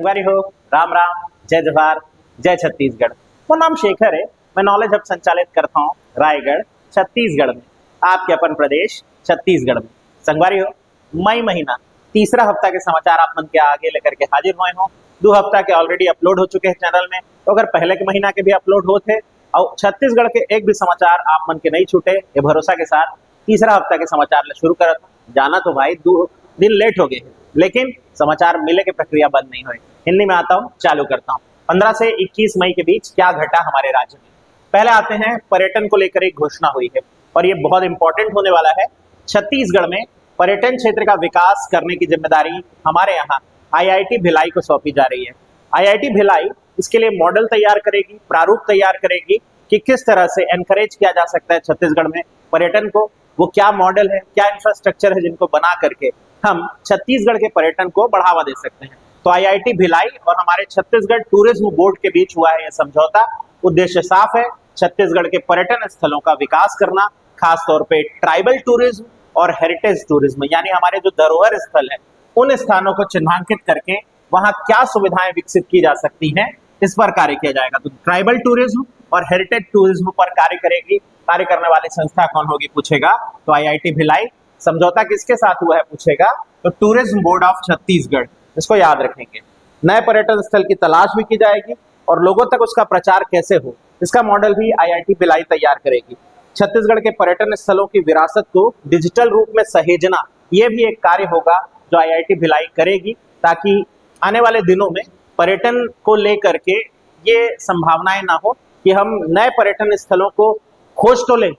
संगवारी हो, राम राम, जय जोहार, जय छत्तीसगढ़। वो नाम शेखर है। मैं नॉलेज हब संचालित करता हूँ रायगढ़ छत्तीसगढ़ में, आपके अपन प्रदेश छत्तीसगढ़ में। संगवारी हो, मई महीना तीसरा हफ्ता के समाचार आप मन के आगे लेकर के हाजिर हुए हों। 2 हफ्ता के ऑलरेडी अपलोड हो चुके हैं चैनल में, तो अगर पहले के महीना के भी अपलोड होते और छत्तीसगढ़ के एक भी समाचार आप मन के नहीं छूटे, ये भरोसा के साथ तीसरा हफ्ता के समाचार ले शुरू करा था। जाना तो भाई 2 दिन लेट हो गए हैं, लेकिन समाचार मिले की प्रक्रिया बंद नहीं हुई। हिंदी में आता हूँ, चालू करता हूँ। 15 से 21 मई के बीच क्या घटा हमारे राज्य में। पहले आते हैं, पर्यटन को लेकर एक घोषणा हुई है और ये बहुत इंपॉर्टेंट होने वाला है। छत्तीसगढ़ में पर्यटन क्षेत्र का विकास करने की जिम्मेदारी हमारे यहाँ आईआईटी भिलाई को सौंपी जा रही है। आईआईटी भिलाई इसके लिए मॉडल तैयार करेगी, प्रारूप तैयार करेगी कि किस तरह से एनकरेज किया जा सकता है छत्तीसगढ़ में पर्यटन को। वो क्या मॉडल है, क्या इंफ्रास्ट्रक्चर है जिनको बना करके हम छत्तीसगढ़ के पर्यटन को बढ़ावा दे सकते हैं। तो आईआईटी भिलाई और हमारे छत्तीसगढ़ टूरिज्म बोर्ड के बीच हुआ है यह समझौता। उद्देश्य साफ है, छत्तीसगढ़ के पर्यटन स्थलों का विकास करना, खासतौर पे ट्राइबल टूरिज्म और हेरिटेज टूरिज्म, यानी हमारे जो धरोहर स्थल है उन स्थानों को चिन्हांकित करके वहां क्या सुविधाएं विकसित की जा सकती हैं, इस पर कार्य किया जाएगा। तो ट्राइबल टूरिज्म और हेरिटेज टूरिज्म पर कार्य करेगी। कार्य करने वाली संस्था कौन होगी पूछेगा तो आईआईटी भिलाई। समझौता किसके साथ हुआ है पूछेगा तो टूरिज्म बोर्ड ऑफ छत्तीसगढ़, इसको याद रखेंगे। नए पर्यटन स्थल की तलाश भी की जाएगी और लोगों तक उसका प्रचार कैसे हो, इसका मॉडल भी आईआईटी भिलाई तैयार करेगी। छत्तीसगढ़ के पर्यटन स्थलों की विरासत को डिजिटल रूप में सहेजना, यह भी एक कार्य होगा जो आईआईटी भिलाई करेगी, ताकि आने वाले दिनों में पर्यटन को लेकर के ये संभावनाएं ना हो कि हम नए पर्यटन स्थलों को खोज तो लें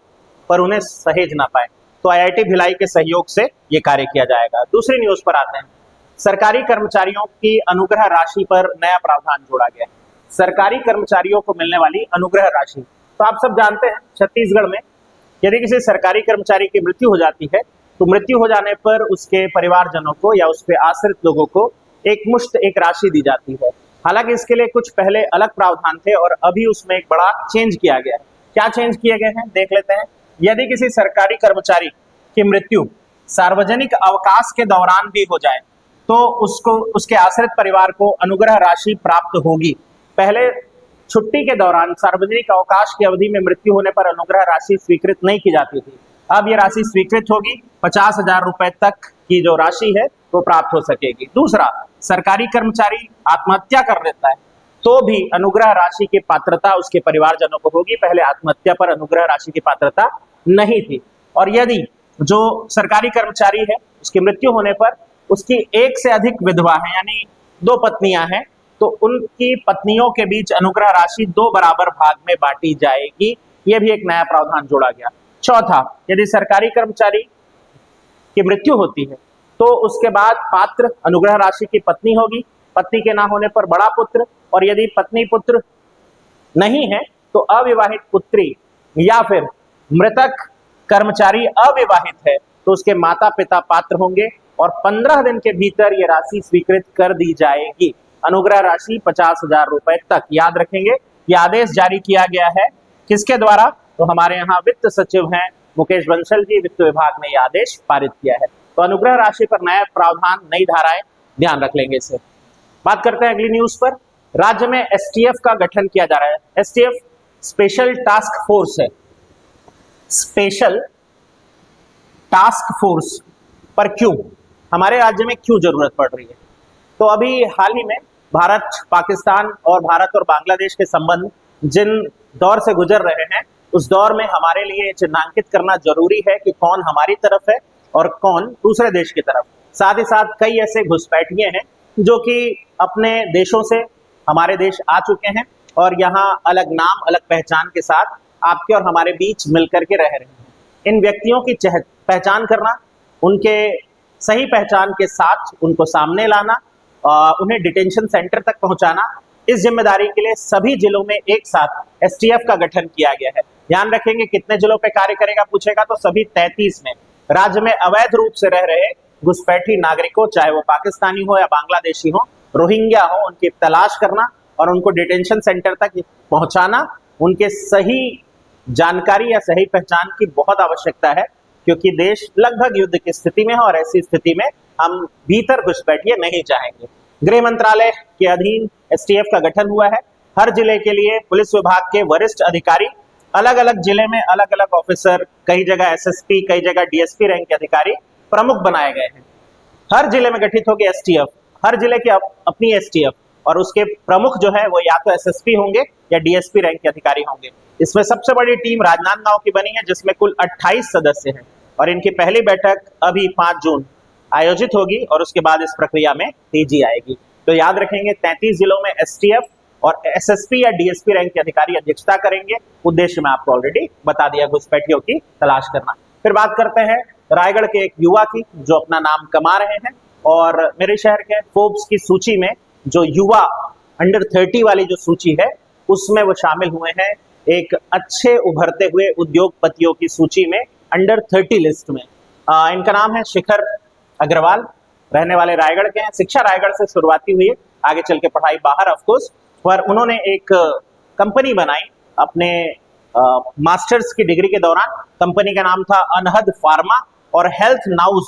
पर उन्हें सहेज ना पाए। तो आईआईटी भिलाई के सहयोग से ये कार्य किया जाएगा। दूसरी न्यूज पर आते हैं। सरकारी कर्मचारियों की अनुग्रह राशि पर नया प्रावधान जोड़ा गया। सरकारी कर्मचारियों को मिलने वाली अनुग्रह राशि, तो आप सब जानते हैं छत्तीसगढ़ में यदि किसी सरकारी कर्मचारी की मृत्यु हो जाती है तो मृत्यु हो जाने पर उसके परिवारजनों को या उसके आश्रित लोगों को एक राशि दी जाती है। हालांकि इसके लिए कुछ पहले अलग प्रावधान थे और अभी उसमें एक बड़ा चेंज किया गया है। क्या चेंज किए गए हैं देख लेते हैं। यदि किसी सरकारी कर्मचारी की मृत्यु सार्वजनिक अवकाश के दौरान भी हो जाए तो उसको उसके आश्रित परिवार को अनुग्रह राशि प्राप्त होगी। पहले छुट्टी के दौरान सार्वजनिक अवकाश की अवधि में मृत्यु होने पर अनुग्रह राशि स्वीकृत नहीं की जाती थी। अब ये राशि स्वीकृत होगी। 50,000 रुपए तक की जो राशि है वो प्राप्त हो सकेगी। दूसरा, सरकारी कर्मचारी आत्महत्या कर लेता है तो भी अनुग्रह राशि की पात्रता उसके परिवारजनों को होगी। पहले आत्महत्या पर अनुग्रह राशि की पात्रता नहीं थी। और यदि जो सरकारी कर्मचारी है उसकी मृत्यु होने पर उसकी 1 से अधिक विधवा है, यानी 2 पत्नियां हैं, तो उनकी पत्नियों के बीच अनुग्रह राशि 2 बराबर भाग में बांटी जाएगी। यह भी एक नया प्रावधान जोड़ा गया। चौथा, यदि सरकारी कर्मचारी की मृत्यु होती है तो उसके बाद पात्र अनुग्रह राशि की पत्नी होगी। पत्नी के ना होने पर बड़ा पुत्र, और यदि पत्नी पुत्र नहीं है तो अविवाहित पुत्री या फिर मृतक कर्मचारी अविवाहित है तो उसके माता पिता पात्र होंगे और 15 दिन के भीतर यह राशि स्वीकृत कर दी जाएगी। अनुग्रह राशि 50,000 रुपए तक। याद रखेंगे, यह आदेश जारी किया गया है किसके द्वारा तो हमारे यहाँ वित्त सचिव हैं मुकेश बंसल जी, वित्त विभाग ने यह आदेश पारित किया है। तो अनुग्रह राशि पर नया प्रावधान, नई धाराएं, ध्यान रख लेंगे इसे। बात करते हैं अगली न्यूज पर। राज्य में एसटीएफ का गठन किया जा रहा है। एसटीएफ स्पेशल टास्क फोर्स है। स्पेशल टास्क फोर्स पर क्यों, हमारे राज्य में क्यों जरूरत पड़ रही है? तो अभी हाल ही में भारत पाकिस्तान और भारत और बांग्लादेश के संबंध जिन दौर से गुजर रहे हैं उस दौर में हमारे लिए चिन्हांकित करना जरूरी है कि कौन हमारी तरफ है और कौन दूसरे देश की तरफ। साथ ही साथ कई ऐसे घुसपैठिए हैं जो कि अपने देशों से हमारे देश आ चुके हैं और यहाँ अलग नाम, अलग पहचान के साथ आपके और हमारे बीच मिलकर के रह रहे हैं। इन व्यक्तियों की पहचान करना, उनके सही पहचान के साथ उनको सामने लाना, उन्हें डिटेंशन सेंटर तक पहुंचाना, इस जिम्मेदारी के लिए सभी जिलों में एक साथ एसटीएफ का गठन किया गया है। ध्यान रखेंगे कितने जिलों पे कार्य करेगा पूछेगा तो सभी 33 में। राज्य में अवैध रूप से रह रहे घुसपैठी नागरिकों, चाहे वो पाकिस्तानी हो या बांग्लादेशी हो, रोहिंग्या हो, उनकी तलाश करना और उनको डिटेंशन सेंटर तक पहुंचाना, उनके सही जानकारी या सही पहचान की बहुत आवश्यकता है क्योंकि देश लगभग युद्ध की स्थिति में है और ऐसी स्थिति में हम भीतर घुसपैठिए नहीं चाहेंगे। गृह मंत्रालय के अधीन एसटीएफ का गठन हुआ है। हर जिले के लिए पुलिस विभाग के वरिष्ठ अधिकारी, अलग अलग जिले में अलग अलग ऑफिसर, कई जगह एसएसपी, कई जगह डीएसपी रैंक के अधिकारी प्रमुख बनाए गए हैं। हर जिले में गठित होगी एसटीएफ, हर जिले की अपनी एसटीएफ, और उसके प्रमुख जो है वो या तो एसएसपी होंगे या डीएसपी रैंक के अधिकारी होंगे। इसमें सबसे बड़ी टीम राजनांदगांव की बनी है, जिसमें कुल 28 सदस्य हैं, और इनकी पहली बैठक अभी 5 जून आयोजित होगी और उसके बाद इस प्रक्रिया में तेजी आएगी। तो याद रखेंगे 33 जिलों में एसटीएफ और एसएसपी या डीएसपी रैंक के अधिकारी अध्यक्षता करेंगे। उद्देश्य मैं आपको ऑलरेडी बता दिया, घुसपैठियों की तलाश करना। फिर बात करते हैं रायगढ़ के एक युवा की जो अपना नाम कमा रहे हैं, और मेरे शहर के फोर्ब्स की सूची में जो युवा अंडर 30 वाली जो सूची है उसमें वो शामिल हुए हैं, एक अच्छे उभरते हुए उद्योगपतियों की सूची में, अंडर 30 लिस्ट में। इनका नाम है शिखर अग्रवाल, रहने वाले रायगढ़ के हैं। शिक्षा रायगढ़ से शुरुआती हुई है, आगे चल के पढ़ाई बाहर ऑफकोर्स, पर उन्होंने एक कंपनी बनाई अपने मास्टर्स की डिग्री के दौरान। कंपनी का नाम था अनहद फार्मा और हेल्थ नाउ,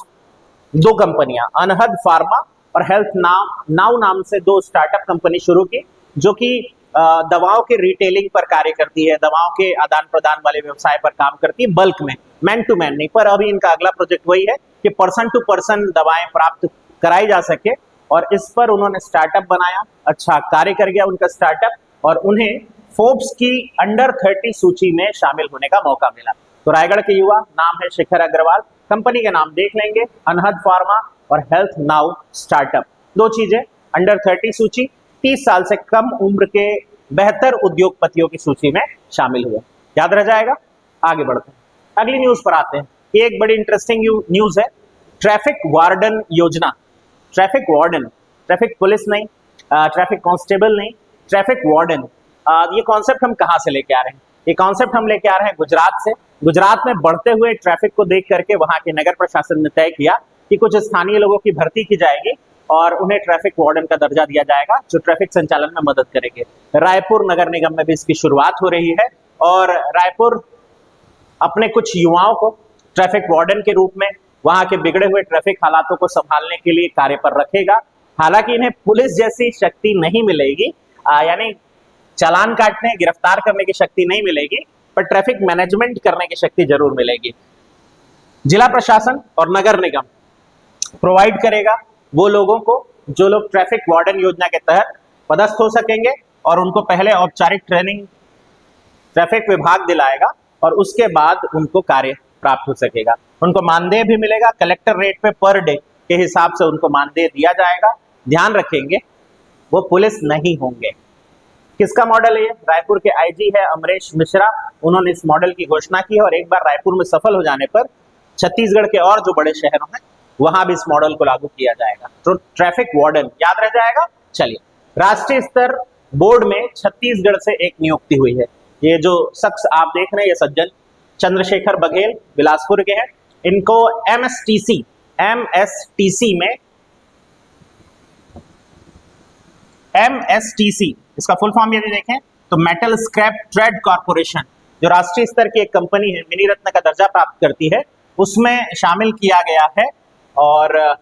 दो कंपनियां, अनहद फार्मा और हेल्थ नाउ नाम से 2 स्टार्टअप कंपनी शुरू की, जो कि दवाओं के रिटेलिंग पर कार्य करती है, दवाओं के आदान प्रदान वाले व्यवसाय पर काम करती है, बल्क में, मैन टू मैन नहीं। पर अभी इनका अगला प्रोजेक्ट वही है कि पर्सन टू पर्सन दवाएं प्राप्त कराई जा सके, और इस पर उन्होंने स्टार्टअप बनाया। अच्छा कार्य कर गया उनका स्टार्टअप, और उन्हें फोर्ब्स की अंडर 30 सूची में शामिल होने का मौका मिला। तो रायगढ़ के युवा, नाम है शिखर अग्रवाल, कंपनी के नाम देख लेंगे, अनहद फार्मा और हेल्थ नाउ स्टार्टअप। 2 चीजें, अंडर 30 सूची, 30 साल से कम उम्र के बेहतर उद्योगपतियों की सूची में शामिल हुए। याद रह जाएगा। आगे बढ़ते हैं, अगली न्यूज पर आते हैं। ये एक बड़ी इंटरेस्टिंग न्यूज है, ट्रैफिक वार्डन योजना। ट्रैफिक वार्डन, ट्रैफिक पुलिस नहीं, ट्रैफिक कांस्टेबल नहीं, ट्रैफिक वार्डन। ये कॉन्सेप्ट हम कहाँ से लेके आ रहे हैं? ये कॉन्सेप्ट हम लेके आ रहे हैं गुजरात से। गुजरात में बढ़ते हुए ट्रैफिक को देख करके वहां के नगर प्रशासन ने तय किया कि कुछ स्थानीय लोगों की भर्ती की जाएगी और उन्हें ट्रैफिक वार्डन का दर्जा दिया जाएगा, जो ट्रैफिक संचालन में मदद करेंगे। रायपुर नगर निगम में भी इसकी शुरुआत हो रही है, और रायपुर अपने कुछ युवाओं को ट्रैफिक वार्डन के रूप में वहां के बिगड़े हुए ट्रैफिक हालातों को संभालने के लिए कार्य पर रखेगा। हालांकि इन्हें पुलिस जैसी शक्ति नहीं मिलेगी, यानी चालान काटने, गिरफ्तार करने की शक्ति नहीं मिलेगी, पर ट्रैफिक मैनेजमेंट करने की शक्ति जरूर मिलेगी। जिला प्रशासन और नगर निगम प्रोवाइड करेगा वो लोगों को जो लोग ट्रैफिक वार्डन योजना के तहत पदस्थ हो सकेंगे, और उनको पहले औपचारिक ट्रेनिंग ट्रैफिक विभाग दिलाएगा और उसके बाद उनको कार्य प्राप्त हो सकेगा। उनको मानदेय भी मिलेगा, कलेक्टर रेट पे पर डे के हिसाब से उनको मानदेय दिया जाएगा। ध्यान रखेंगे वो पुलिस नहीं होंगे। किसका मॉडल है? रायपुर के आईजी है अमरेश मिश्रा, उन्होंने इस मॉडल की घोषणा की है, और एक बार रायपुर में सफल हो जाने पर छत्तीसगढ़ के और जो बड़े शहरों हैं वहां भी इस मॉडल को लागू किया जाएगा। तो ट्रैफिक वार्डन याद रह जाएगा। चलिए, राष्ट्रीय स्तर बोर्ड में छत्तीसगढ़ से एक नियुक्ति हुई है। ये जो शख्स आप देख रहे हैं, ये सज्जन चंद्रशेखर बघेल बिलासपुर के हैं। इनको एमएसटीसी इसका फुल फॉर्म यदि देखें तो मेटल स्क्रैप ट्रेड कॉर्पोरेशन, जो राष्ट्रीय स्तर की एक कंपनी है, मिनी रत्न का दर्जा प्राप्त करती है, उसमें शामिल किया गया है। और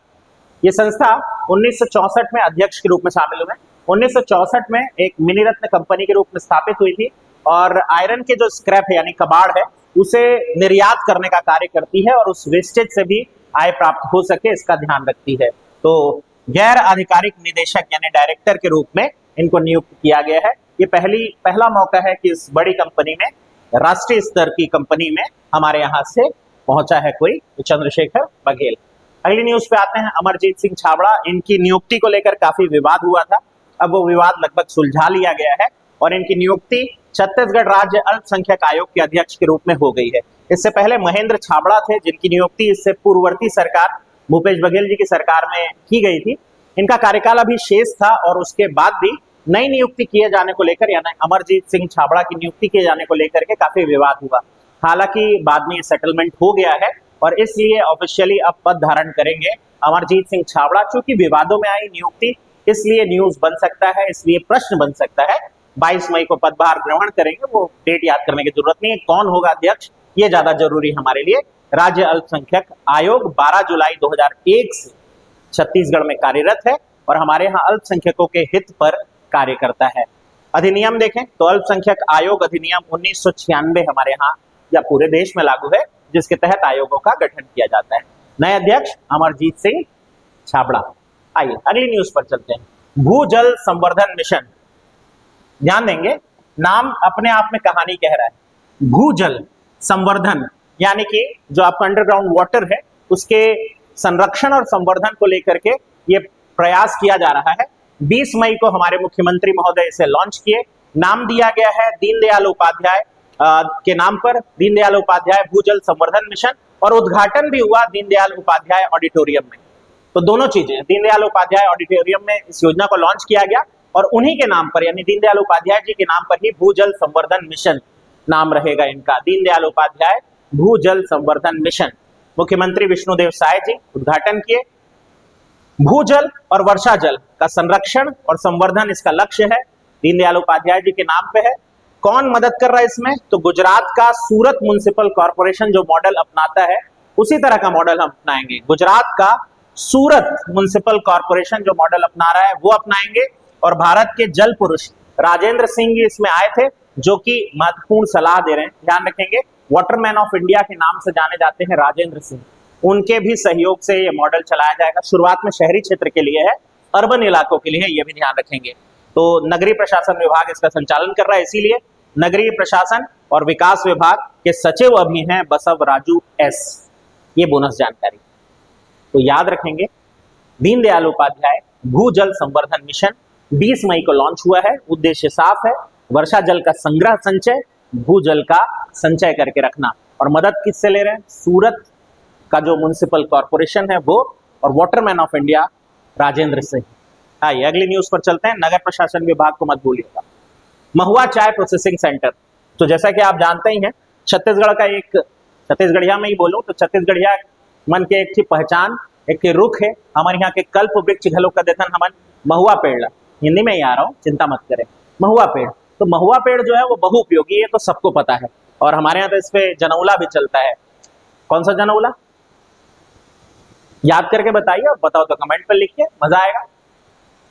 ये संस्था 1964 में अध्यक्ष के रूप में शामिल हुए। 1964 में एक मिनी रत्न कंपनी के रूप में स्थापित हुई थी, और आयरन के जो स्क्रैप है यानी कबाड़ है उसे निर्यात करने का कार्य करती है, और उस वेस्टेज से भी आय प्राप्त हो सके इसका ध्यान रखती है। तो गैर आधिकारिक निदेशक यानी डायरेक्टर के रूप में इनको नियुक्त किया गया है। ये पहला मौका है कि इस बड़ी कंपनी में, राष्ट्रीय स्तर की कंपनी में हमारे यहाँ से पहुंचा है कोई, चंद्रशेखर बघेल। अगली न्यूज पे आते हैं, अमरजीत सिंह छाबड़ा। इनकी नियुक्ति को लेकर काफी विवाद हुआ था, अब वो विवाद लगभग सुलझा लिया गया है, और इनकी नियुक्ति छत्तीसगढ़ राज्य अल्पसंख्यक आयोग के अध्यक्ष के रूप में हो गई है। इससे पहले महेंद्र छाबड़ा थे, जिनकी नियुक्ति इससे पूर्ववर्ती सरकार भूपेश बघेल जी की सरकार में की गई थी। इनका कार्यकाल अभी शेष था, और उसके बाद भी नई नियुक्ति किए जाने को लेकर, यानी अमरजीत सिंह छाबड़ा की नियुक्ति किए जाने को लेकर के काफी विवाद हुआ। हालांकि बाद में ये सेटलमेंट हो गया है, और इसलिए ऑफिशियली अब पद धारण करेंगे अमरजीत सिंह छाबड़ा। चूंकि विवादों में आई नियुक्ति, इसलिए न्यूज बन सकता है, इसलिए प्रश्न बन सकता है। 22 मई को पदभार ग्रहण करेंगे, वो डेट याद करने की जरूरत नहीं है। कौन होगा अध्यक्ष, ये ज्यादा जरूरी हमारे लिए। राज्य अल्पसंख्यक आयोग 12 जुलाई 2001 से छत्तीसगढ़ में कार्यरत है, और हमारे यहाँ अल्पसंख्यकों के हित पर कार्य करता है। अधिनियम देखें तो अल्पसंख्यक आयोग अधिनियम 1996 हमारे यहाँ या पूरे देश में लागू है, जिसके तहत आयोगों का गठन किया जाता है। नए अध्यक्ष अमरजीत सिंह छाबड़ा। आइए अगली न्यूज पर चलते हैं। भूजल संवर्धन मिशन, ध्यान देंगे नाम अपने आप में कहानी कह रहा है। भूजल संवर्धन यानी कि जो आपका अंडरग्राउंड वाटर है उसके संरक्षण और संवर्धन को लेकर के ये प्रयास किया जा रहा है। 20 मई को हमारे मुख्यमंत्री महोदय इसे लॉन्च किए। नाम दिया गया है दीनदयाल उपाध्याय के नाम पर, दीनदयाल उपाध्याय भूजल संवर्धन मिशन, और उद्घाटन भी हुआ दीनदयाल उपाध्याय ऑडिटोरियम में। तो दोनों चीजें, दीनदयाल उपाध्याय ऑडिटोरियम में इस योजना को लॉन्च किया गया और उन्हीं के नाम पर यानी दीनदयाल उपाध्याय जी के नाम पर ही भूजल संवर्धन मिशन नाम रहेगा इनका, दीनदयाल उपाध्याय भूजल संवर्धन मिशन। मुख्यमंत्री विष्णुदेव साय जी उद्घाटन किए। भूजल और वर्षा जल का संरक्षण और संवर्धन इसका लक्ष्य है, दीनदयाल उपाध्याय जी के नाम पे है। कौन मदद कर रहा है इसमें? तो गुजरात का सूरत म्युनिसिपल कॉर्पोरेशन जो मॉडल अपनाता है उसी तरह का मॉडल हम अपनाएंगे। गुजरात का सूरत म्युनिसिपल कॉर्पोरेशन जो मॉडल अपना रहा है वो अपनाएंगे। और भारत के जल पुरुष राजेंद्र सिंह जी इसमें आए थे, जो कि महत्वपूर्ण सलाह दे रहे हैं। ध्यान रखेंगे वाटरमैन ऑफ इंडिया के नाम से जाने जाते हैं राजेंद्र सिंह, उनके भी सहयोग से ये मॉडल चलाया जाएगा। शुरुआत में शहरी क्षेत्र के लिए है, अर्बन इलाकों के लिए ये भी ध्यान रखेंगे। तो नगरीय प्रशासन विभाग इसका संचालन कर रहा है, इसीलिए नगरीय प्रशासन और विकास विभाग के सचिव अभी हैं बसव राजू एस। ये बोनस जानकारी तो याद रखेंगे। दीनदयाल उपाध्याय भूजल संवर्धन मिशन 20 मई को लॉन्च हुआ है। उद्देश्य साफ है, वर्षा जल का संग्रह संचय, भूजल का संचय करके रखना। और मदद किससे ले रहे हैं? सूरत का जो म्युनिसिपल कॉर्पोरेशन है वो, और Waterman of India Rajendra Singh. आइए अगली न्यूज पर चलते हैं। नगर प्रशासन विभाग को मत भूलिएगा। महुआ चाय प्रोसेसिंग सेंटर, तो जैसा कि आप जानते ही हैं छत्तीसगढ़ का एक, छत्तीसगढ़िया में ही बोलूं तो छत्तीसगढ़िया मन के एक की पहचान, एक के रुख है। हमारे यहाँ के कल्प वृक्ष घलो का देखन हमन महुआ पेड़, हिंदी में ही आ रहा हूँ, चिंता मत करें। महुआ पेड़, तो महुआ पेड़ जो है वो बहुउपयोगी है, तो सबको पता है। और हमारे यहाँ तो इस पे जनौला भी चलता है। कौन सा जनौला याद करके बताइए, और बताओ तो कमेंट पर लिखिए, मजा आएगा।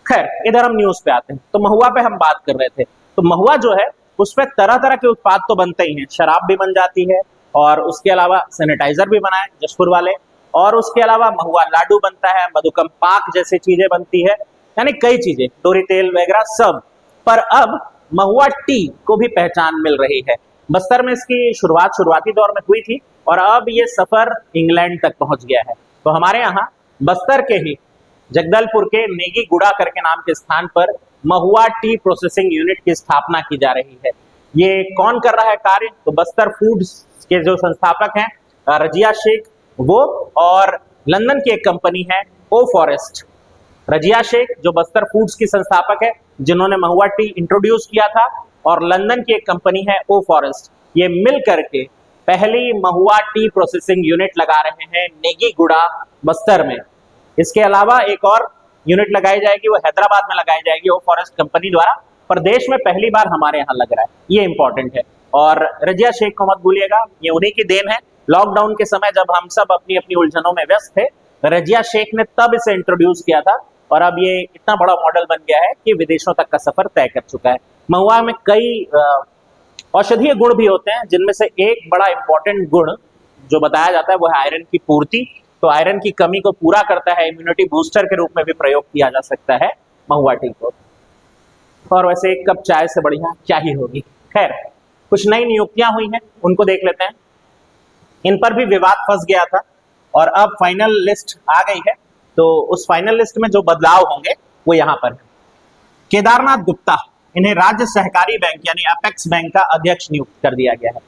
खैर इधर हम न्यूज पे आते हैं। तो महुआ पे हम बात कर रहे थे। तो महुआ जो है उस पर तरह तरह के उत्पाद तो बनते ही हैं, शराब भी बन जाती है और उसके अलावा सैनिटाइजर भी बनाए जशपुर वाले, और उसके अलावा महुआ लाडू बनता है, मधुकम पाक जैसी चीजें बनती है, यानी कई चीजें, डोरी तेल वगैरह सब। पर अब महुआ टी को भी पहचान मिल रही है। बस्तर में इसकी शुरुआती दौर में हुई थी और अब ये सफर इंग्लैंड तक पहुंच गया है। तो हमारे यहाँ बस्तर के ही जगदलपुर के नेगी गुड़ा करके नाम के स्थान पर महुआ टी प्रोसेसिंग यूनिट की स्थापना की जा रही है। ये कौन कर रहा है कार्य? तो बस्तर फूड्स के जो संस्थापक हैं रजिया शेख वो, और लंदन की एक कंपनी है ओ फॉरेस्ट। रजिया शेख जो बस्तर फूड्स की संस्थापक है, जिन्होंने महुआ टी इंट्रोड्यूस किया था, और लंदन की एक कंपनी है ओ फॉरेस्ट, ये मिल करके पहली महुआ टी प्रोसेसिंग यूनिट लगा रहे हैं नेगी गुड़ा बस्तर में। इसके अलावा एक और यूनिट लगाई जाएगी, वो हैदराबाद में लगाई जाएगी ओ फॉरेस्ट कंपनी द्वारा, पर देश में पहली बार हमारे यहाँ लग रहा है, ये इंपॉर्टेंट है। और रजिया शेख को मत भूलिएगा, ये उन्हीं की देन है। लॉकडाउन के समय जब हम सब अपनी अपनी उलझनों में व्यस्त थे, रजिया शेख ने तब इसे इंट्रोड्यूस किया था, और अब ये इतना बड़ा मॉडल बन गया है कि विदेशों तक का सफर तय कर चुका है। महुआ में कई औषधीय गुण भी होते हैं, जिनमें से एक बड़ा इंपॉर्टेंट गुण जो बताया जाता है वो है आयरन की पूर्ति। तो आयरन की कमी को पूरा करता है, इम्यूनिटी बूस्टर के रूप में भी प्रयोग किया जा सकता है महुआ टी को। और वैसे एक कप चाय से बढ़िया क्या ही होगी। खैर कुछ नई नियुक्तियां हुई हैं, उनको देख लेते हैं। इन पर भी विवाद फंस गया था और अब फाइनल लिस्ट आ गई है। तो उस फाइनल लिस्ट में जो बदलाव होंगे वो यहाँ पर है। केदारनाथ गुप्ता, इन्हें राज्य सहकारी बैंक यानी अपेक्स बैंक का अध्यक्ष नियुक्त कर दिया गया है।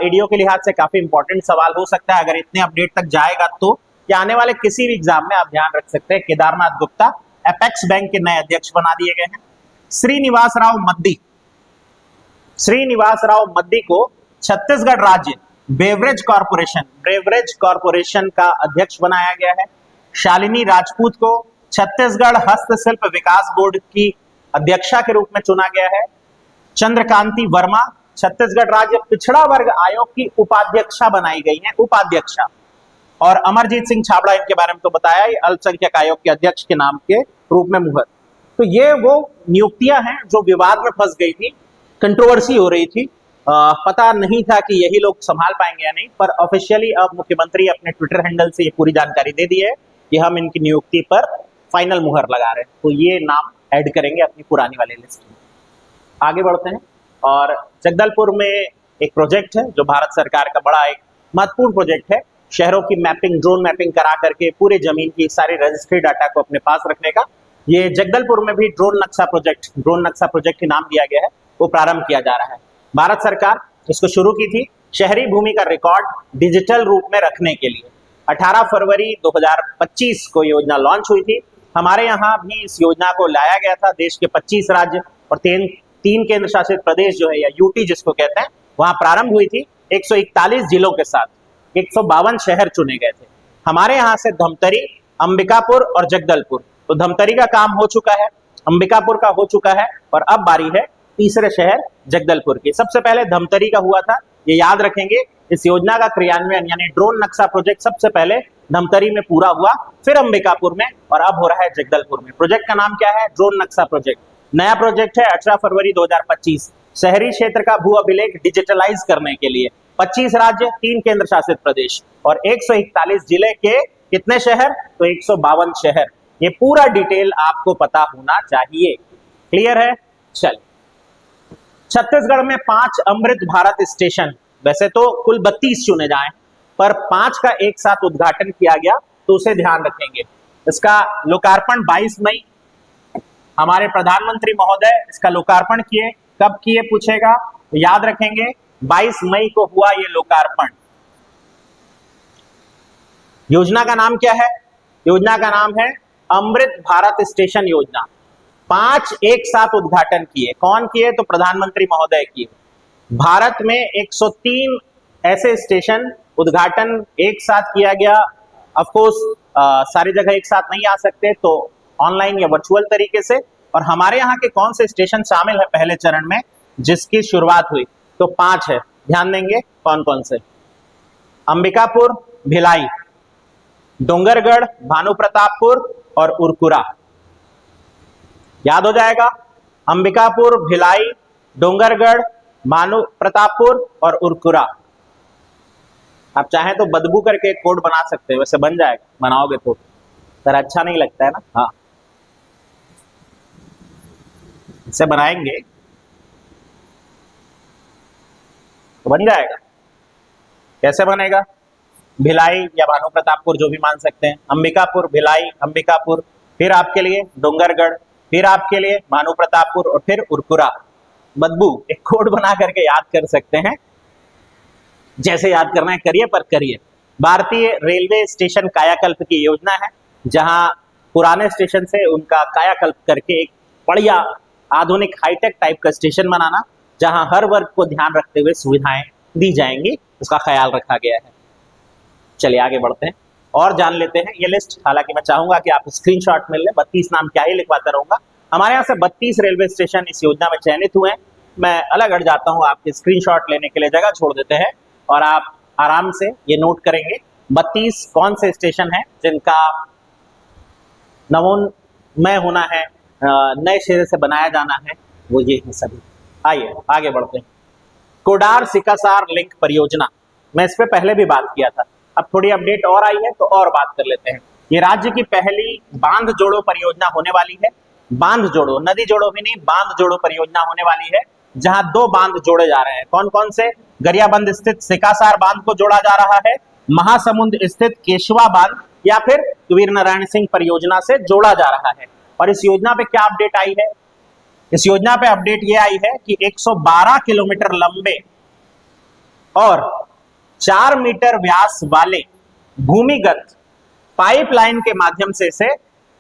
एडीओ के लिहाज से काफी इंपॉर्टेंट सवाल हो सकता है, अगर इतने अपडेट तक जाएगा तो, या आने वाले किसी भी एग्जाम में आप ध्यान रख सकते हैं। केदारनाथ गुप्ता अपेक्स बैंक के नए अध्यक्ष बना दिए गए हैं। श्रीनिवास राव मद्दी को छत्तीसगढ़ राज्य बेवरेज कॉर्पोरेशन का अध्यक्ष बनाया गया है। शालिनी राजपूत को छत्तीसगढ़ हस्तशिल्प विकास बोर्ड की अध्यक्षा के रूप में चुना गया है। चंद्रकांति वर्मा छत्तीसगढ़ राज्य पिछड़ा वर्ग आयोग की उपाध्यक्षा बनाई गई है। उपाध्यक्षा और अमरजीत सिंह छाबड़ा, इनके बारे में तो बताया ही, अल्पसंख्यक आयोग के अध्यक्ष के नाम के रूप में मुहर। तो ये वो नियुक्तियां हैं जो विवाद में फंस गई थी, कंट्रोवर्सी हो रही थी, पता नहीं था कि यही लोग संभाल पाएंगे या नहीं, पर ऑफिशियली अब मुख्यमंत्री अपने ट्विटर हैंडल से ये पूरी जानकारी दे दी है कि हम इनकी नियुक्ति पर फाइनल मुहर लगा रहे हैं। तो ये नाम ऐड करेंगे अपनी पुरानी वाली लिस्ट में। आगे बढ़ते हैं, और जगदलपुर में एक प्रोजेक्ट है जो भारत सरकार का बड़ा एक महत्वपूर्ण प्रोजेक्ट है, शहरों की मैपिंग, ड्रोन मैपिंग करा करके पूरे जमीन की सारे रजिस्ट्री डाटा को अपने पास रखने का। ये जगदलपुर में भी ड्रोन नक्शा प्रोजेक्ट ही नाम दिया गया है, वो प्रारंभ किया जा रहा है। भारत सरकार इसको शुरू की थी शहरी भूमि का रिकॉर्ड डिजिटल रूप में रखने के लिए। 18 फरवरी 2025 को योजना लॉन्च हुई थी। हमारे यहाँ भी इस योजना को लाया गया था। देश के 25 राज्य और तीन केंद्र शासित प्रदेश जो है, या यूटी जिसको कहते हैं, वहां प्रारंभ हुई थी। 141 जिलों के साथ 152 शहर चुने गए थे। हमारे यहाँ से धमतरी, अंबिकापुर और जगदलपुर, तो धमतरी का काम हो चुका है, अंबिकापुर का हो चुका है, और अब बारी है तीसरे शहर जगदलपुर की। सबसे पहले धमतरी का हुआ था, ये याद रखेंगे। इस योजना का क्रियान्वयन यानी ड्रोन नक्शा प्रोजेक्ट सबसे पहले धमतरी में पूरा हुआ, फिर अंबिकापुर में, और अब हो रहा है जगदलपुर में। प्रोजेक्ट का नाम क्या है? ड्रोन नक्शा प्रोजेक्ट। नया प्रोजेक्ट है 18 फरवरी 2025। शहरी क्षेत्र का भू अभिलेख डिजिटलाइज करने के लिए 25 राज्य, 3 केंद्र शासित प्रदेश और 141 जिले के कितने शहर? तो 152 शहर। ये पूरा डिटेल आपको पता होना चाहिए। क्लियर है? चलिए, छत्तीसगढ़ में 5 अमृत भारत स्टेशन, वैसे तो कुल 32 चुने जाए, पर 5 का एक साथ उद्घाटन किया गया, तो उसे ध्यान रखेंगे। इसका लोकार्पण 22 मई, हमारे प्रधानमंत्री महोदय इसका लोकार्पण किए। कब किए पूछेगा, तो याद रखेंगे 22 मई को हुआ ये लोकार्पण। योजना का नाम क्या है? योजना का नाम है अमृत भारत स्टेशन योजना। 5 एक साथ उद्घाटन किए। कौन किए? तो प्रधानमंत्री महोदय किए। भारत में 103 ऐसे स्टेशन उद्घाटन एक साथ किया गया। ऑफ कोर्स सारी जगह एक साथ नहीं आ सकते, तो ऑनलाइन या वर्चुअल तरीके से। और हमारे यहाँ के कौन से स्टेशन शामिल है पहले चरण में जिसकी शुरुआत हुई? तो 5 है, ध्यान देंगे कौन कौन से। अंबिकापुर, भिलाई, डोंगरगढ़, भानुप्रतापपुर और उरकुरा। याद हो जाएगा, अंबिकापुर, भिलाई, डोंगरगढ़, भानुप्रतापपुर और उरकुरा। आप चाहें तो बदबू करके एक कोड बना सकते हैं, वैसे बन जाएगा, बनाओगे तो, पर अच्छा नहीं लगता है ना। हाँ, इसे बनाएंगे तो बन जाएगा। कैसे बनेगा? भिलाई या भानुप्रतापपुर जो भी मान सकते हैं। अंबिकापुर, भिलाई, अंबिकापुर, फिर आपके लिए डोंगरगढ़, फिर आपके लिए भानुप्रतापपुर और फिर उरकुरा। बदबू एक कोड बना करके याद कर सकते हैं, जैसे याद करना है करिए, पर करिए। भारतीय रेलवे स्टेशन कायाकल्प की योजना है, जहां पुराने स्टेशन से उनका कायाकल्प करके एक बढ़िया आधुनिक हाईटेक टाइप का स्टेशन बनाना, जहां हर वर्ग को ध्यान रखते हुए सुविधाएं दी जाएंगी, उसका ख्याल रखा गया है। चलिए आगे बढ़ते हैं और जान लेते हैं ये लिस्ट। हालांकि मैं चाहूंगा कि आप स्क्रीनशॉट में ले, 32 नाम क्या ही लिखवाता रहूंगा। हमारे यहाँ से 32 रेलवे स्टेशन इस योजना में चयनित हुए हैं। मैं अलग हट जाता हूँ, आपके स्क्रीनशॉट लेने के लिए जगह छोड़ देते हैं और आप आराम से ये नोट करेंगे 32 कौन से स्टेशन हैं जिनका नवोन्मय होना है, नए सिरे से बनाया जाना है, वो ये है सभी। आइए आगे बढ़ते हैं। कोडार सिकासार लिंक परियोजना, मैं इस पे पहले भी बात किया था, अब थोड़ी अपडेट और आई है तो और बात कर लेते हैं। ये राज्य की पहली बांध जोड़ो परियोजना होने वाली है। बांध जोड़ो, नदी जोड़ो भी नहीं, बांध जोड़ो परियोजना होने वाली है, जहां 2 बांध जोड़े जा रहे हैं। कौन कौन से? गरियाबंद स्थित सिकासार बांध को जोड़ा जा रहा है, महासमुंद स्थित केशवा बांध या फिर वीर नारायण सिंह परियोजना से जोड़ा जा रहा है। और इस योजना पे क्या अपडेट आई है? इस योजना पे अपडेट ये आई है कि 112 किलोमीटर लंबे और 4 मीटर व्यास वाले भूमिगत पाइपलाइन के माध्यम से इसे